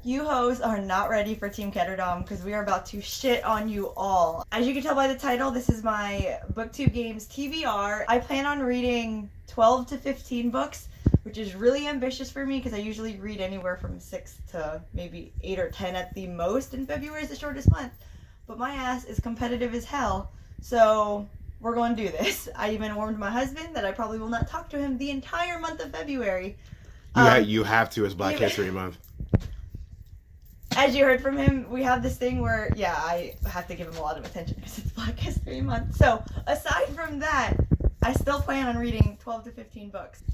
You hoes are not ready for Team Ketterdam because we are about to shit on you all. As you can tell by the title, this is my BookTube Games TBR. I plan on reading 12 to 15 books, which is really ambitious for me because I usually read anywhere from 6 to maybe 8 or 10 at the most, and February is the shortest month. But my ass is competitive as hell, so we're going to do this. I even warned my husband that I probably will not talk to him the entire month of February. You have to as Black History Month. As you heard from him, we have this thing where, yeah, I have to give him a lot of attention because it's Black History Month. So, aside from that, I still plan on reading 12 to 15 books.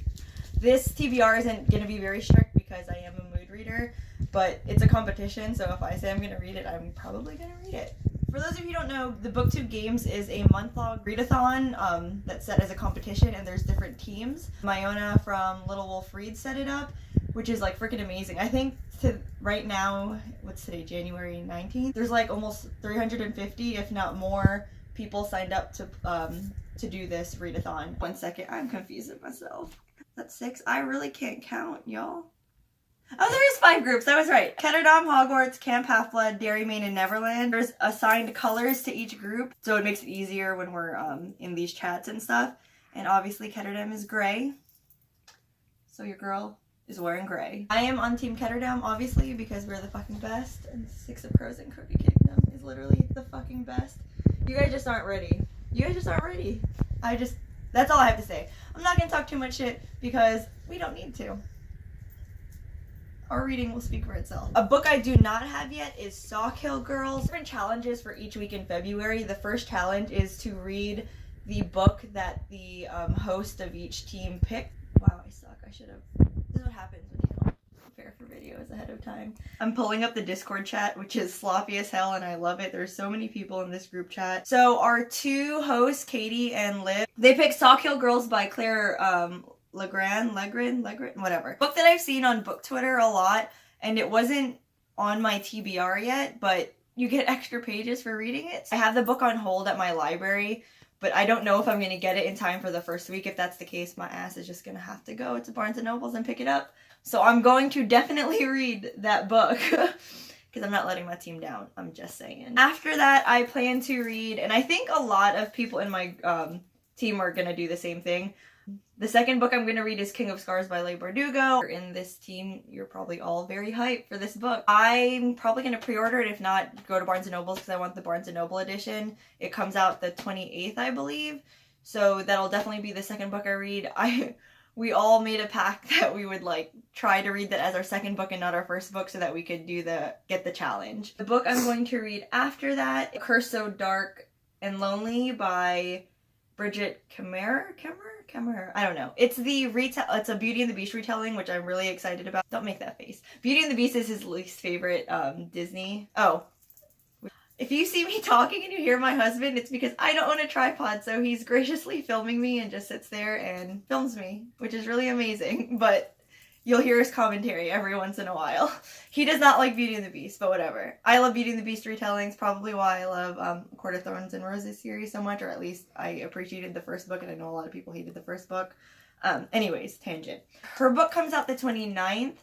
This TBR isn't going to be very strict because I am a mood reader, but it's a competition, so if I say I'm going to read it, I'm probably going to read it. For those of you who don't know, the BookTube Games is a month-long readathon that's set as a competition, and there's different teams. Myonna from littlewolfreads set it up, which is like freaking amazing. I think right now, what's today, January 19th? There's like almost 350, if not more, people signed up to do this readathon. 1 second, I'm confused with myself. That's 6. I really can't count, y'all. Oh, there is 5 groups. I was right. Ketterdam, Hogwarts, Camp Half-Blood, Dairymaid, and Neverland. There's assigned colors to each group, so it makes it easier when we're in these chats and stuff. And obviously, Ketterdam is gray, so your girl is wearing gray. I am on Team Ketterdam, obviously, because we're the fucking best, and Six of Crows and Crooked Kingdom is literally the fucking best. You guys just aren't ready. You guys just aren't ready. That's all I have to say. I'm not gonna talk too much shit because we don't need to. Our reading will speak for itself. A book I do not have yet is Sawkill Girls. Different challenges for each week in February. The first challenge is to read the book that the host of each team picked. Wow, I suck. I should have. This is what happens when you don't prepare for videos ahead of time. I'm pulling up the Discord chat, which is sloppy as hell, and I love it. There's so many people in this group chat. So our 2 hosts, Katie and Liv, they picked Sawkill Girls by Claire Legrand, whatever. Book that I've seen on book Twitter a lot, and it wasn't on my TBR yet, but you get extra pages for reading it. I have the book on hold at my library, but I don't know if I'm going to get it in time for the first week. If that's the case, my ass is just going to have to go to Barnes & Nobles and pick it up. So I'm going to definitely read that book because I'm not letting my team down. I'm just saying. After that, I plan to read, and I think a lot of people in my team are going to do the same thing. The second book I'm going to read is King of Scars by Leigh Bardugo. In this team, you're probably all very hyped for this book. I'm probably going to pre-order it, if not go to Barnes & Noble's because I want the Barnes & Noble edition. It comes out the 28th, I believe. So that'll definitely be the second book I read. We all made a pact that we would like try to read that as our second book and not our first book so that we could get the challenge. The book I'm going to read after that, Curse So Dark and Lonely by Bridget Kemmerer? I don't know. It's it's a Beauty and the Beast retelling, which I'm really excited about. Don't make that face. Beauty and the Beast is his least favorite Disney. Oh. If you see me talking and you hear my husband, it's because I don't own a tripod, so he's graciously filming me and just sits there and films me, which is really amazing, but you'll hear his commentary every once in a while. He does not like Beauty and the Beast, but whatever. I love Beauty and the Beast retellings, probably why I love Court of Thorns and Roses series so much, or at least I appreciated the first book, and I know a lot of people hated the first book. Anyways, tangent. Her book comes out the 29th,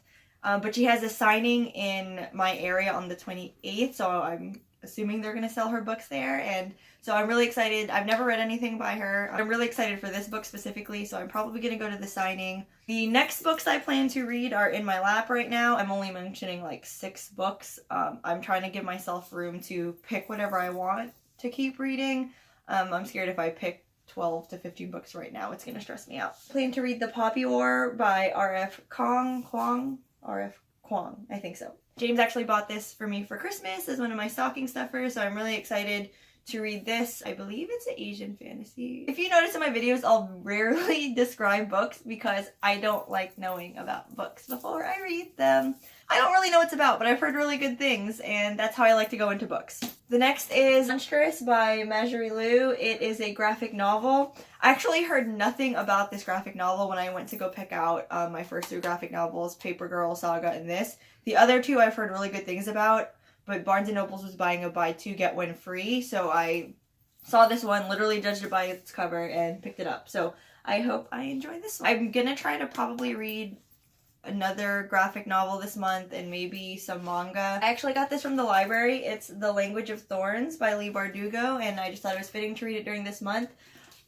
but she has a signing in my area on the 28th, so I'm assuming they're going to sell her books there, and so I'm really excited. I've never read anything by her. I'm really excited for this book specifically, so I'm probably going to go to the signing. The next books I plan to read are in my lap right now. I'm only mentioning like 6 books. I'm trying to give myself room to pick whatever I want to keep reading. I'm scared if I pick 12 to 15 books right now, it's going to stress me out. I plan to read The Poppy War by R.F. Kuang, I think so. James actually bought this for me for Christmas as one of my stocking stuffers, so I'm really excited to read this. I believe it's an Asian fantasy. If you notice in my videos, I'll rarely describe books because I don't like knowing about books before I read them. I don't really know what it's about, but I've heard really good things, and that's how I like to go into books. The next is Monstrous by Marjorie Liu. It is a graphic novel. I actually heard nothing about this graphic novel when I went to go pick out my first 2 graphic novels, Paper Girl Saga and this. The other 2 I've heard really good things about, but Barnes & Nobles was buying a buy 2 get 1 free, so I saw this one, literally judged it by its cover, and picked it up. So I hope I enjoy this one. I'm gonna try to probably read another graphic novel this month, and maybe some manga. I actually got this from the library. It's The Language of Thorns by Leigh Bardugo, and I just thought it was fitting to read it during this month.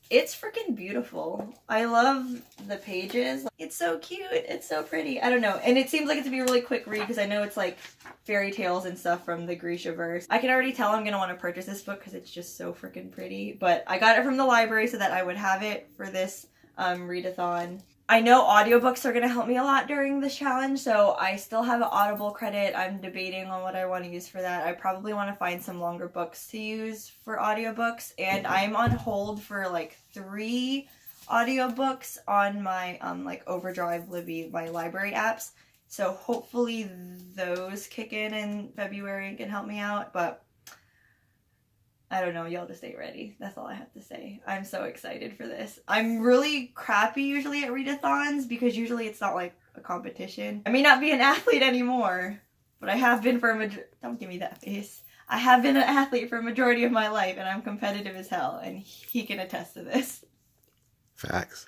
It's freaking beautiful. I love the pages. It's so cute. It's so pretty. I don't know. And it seems like it's to be a really quick read because I know it's like fairy tales and stuff from the Grisha-verse. I can already tell I'm going to want to purchase this book because it's just so freaking pretty. But I got it from the library so that I would have it for this readathon. I know audiobooks are going to help me a lot during this challenge, so I still have an Audible credit. I'm debating on what I want to use for that. I probably want to find some longer books to use for audiobooks, and I'm on hold for like 3 audiobooks on my like Overdrive, Libby, my library apps. So hopefully those kick in February and can help me out, but I don't know, y'all just ain't ready. That's all I have to say. I'm so excited for this. I'm really crappy usually at readathons because usually it's not like a competition. I may not be an athlete anymore, but I have been for don't give me that face. I have been an athlete for a majority of my life, and I'm competitive as hell, and he can attest to this. Facts.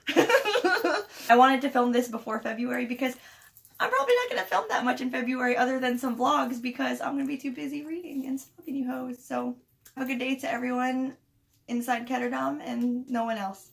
I wanted to film this before February because I'm probably not going to film that much in February other than some vlogs because I'm going to be too busy reading and stalking you hoes, so... Have a good day to everyone inside Ketterdam and no one else.